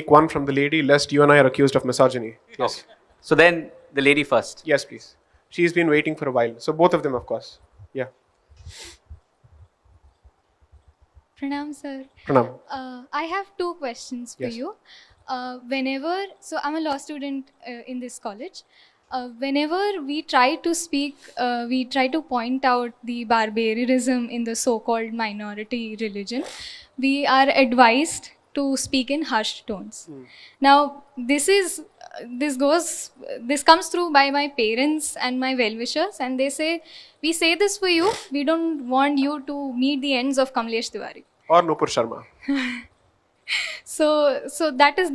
one from the lady, lest you and I are accused of misogyny. Yes. So then the lady first. Yes, please. She's been waiting for a while. So both of them, of course. Yeah. Pranam, sir. Pranam. I have two questions for Yes. you. So I'm a law student in this college. Whenever we try to speak, we try to point out the barbarism in the so-called minority religion, we are advised to speak in hushed tones. Now, this comes through by my parents and my well-wishers, and they say, we say this for you, we don't want you to meet the ends of Kamlesh Tiwari. Or Nupur Sharma. So that is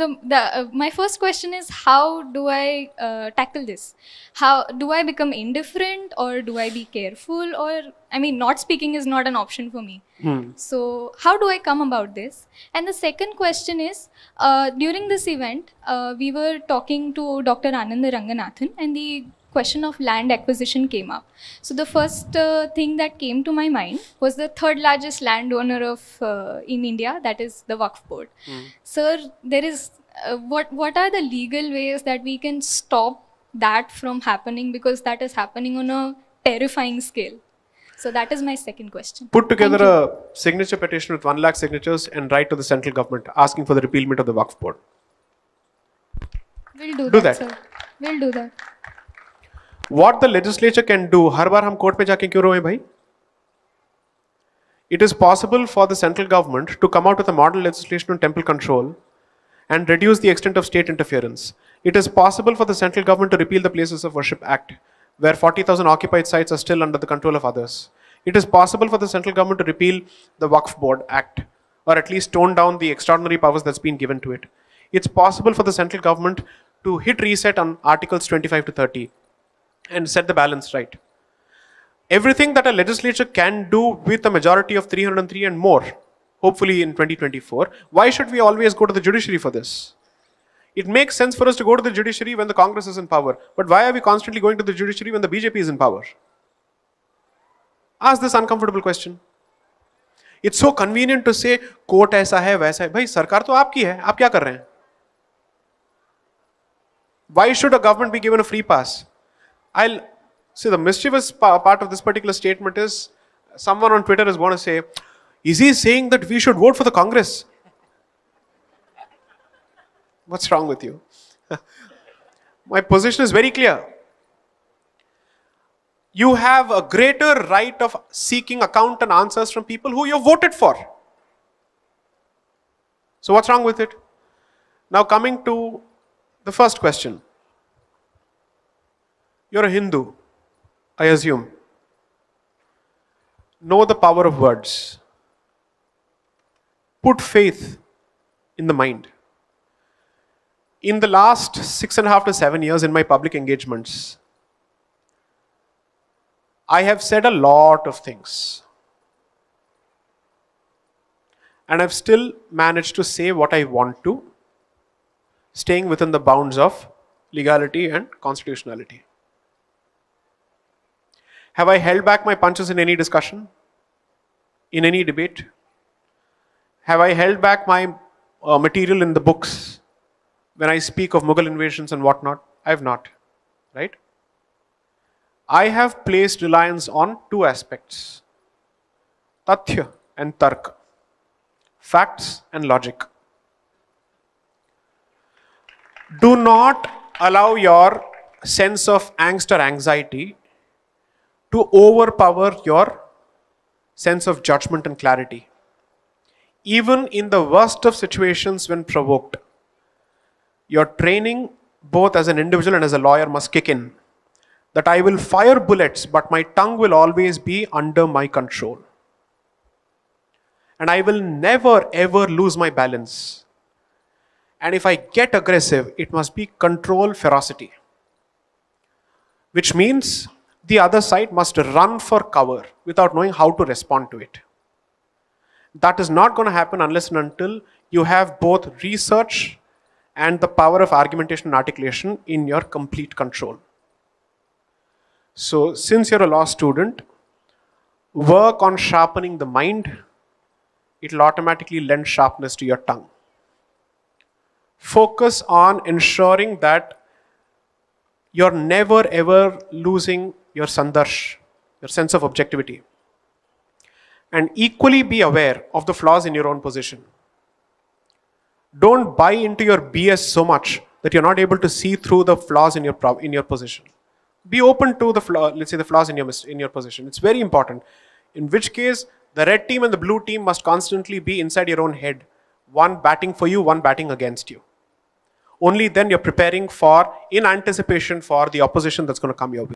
my first question is, how do I tackle this? How do I become indifferent, or do I be careful? Or, I mean, not speaking is not an option for me. So how do I come about this? And the second question is, during this event, we were talking to Dr. Ananda Ranganathan, and the question of land acquisition came up. So the first thing that came to my mind was the third largest landowner of in India, that is the Waqf Board. Sir, there is what are the legal ways that we can stop that from happening, because that is happening on a terrifying scale. So that is my second question. Put together a signature petition with 1 lakh signatures and write to the central government asking for the repealment of the Waqf Board. We'll do Do that, that. sir. We'll do that. What the legislature can do, हर बार हम court में जाके क्यों रोए भाई? It is possible for the central government to come out with a model legislation on temple control and reduce the extent of state interference. It is possible for the central government to repeal the Places of Worship Act, where 40,000 occupied sites are still under the control of others. It is possible for the central government to repeal the Waqf Board Act, or at least tone down the extraordinary powers that's been given to it. It's possible for the central government to hit reset on Articles 25 to 30 and set the balance right. Everything that a legislature can do with a majority of 303 and more, hopefully in 2024, why should we always go to the judiciary for this? It makes sense for us to go to the judiciary when the Congress is in power, but why are we constantly going to the judiciary when the BJP is in power? Ask this uncomfortable question. It's so convenient to say, court ऐसा है वैसा है. भाई सरकार तो आपकी है, आप क्या कर रहे हैं? Why should a government be given a free pass? I'll see the mischievous part of this particular statement is, someone on Twitter is going to say, is he saying that we should vote for the Congress? What's wrong with you? My position is very clear. You have a greater right of seeking account and answers from people who you voted for. So what's wrong with it? Now coming to the first question. You're a Hindu, I assume. Know the power of words. Put faith in the mind. In the last 6.5 to 7 years in my public engagements, I have said a lot of things. And I've still managed to say what I want to, staying within the bounds of legality and constitutionality. Have I held back my punches in any discussion? In any debate? Have I held back my material in the books when I speak of Mughal invasions and whatnot? I have not. Right? I have placed reliance on two aspects. Tathya and Tark. Facts and logic. Do not allow your sense of angst or anxiety to overpower your sense of judgment and clarity. Even in the worst of situations when provoked, your training both as an individual and as a lawyer must kick in. That I will fire bullets, but my tongue will always be under my control. And I will never ever lose my balance. And if I get aggressive, it must be control ferocity. Which means the other side must run for cover without knowing how to respond to it. That is not going to happen unless and until you have both research and the power of argumentation and articulation in your complete control. So, since you're a law student, work on sharpening the mind. It will automatically lend sharpness to your tongue. focus on ensuring that you're never ever losing your sandarsh, your sense of objectivity. And equally be aware of the flaws in your own position. Don't buy into your BS so much that you're not able to see through the flaws in your position. Be open to the let's say the flaws in your position. It's very important. In which case, the red team and the blue team must constantly be inside your own head. One batting for you, one batting against you. Only then you're preparing in anticipation for the opposition that's going to come your way.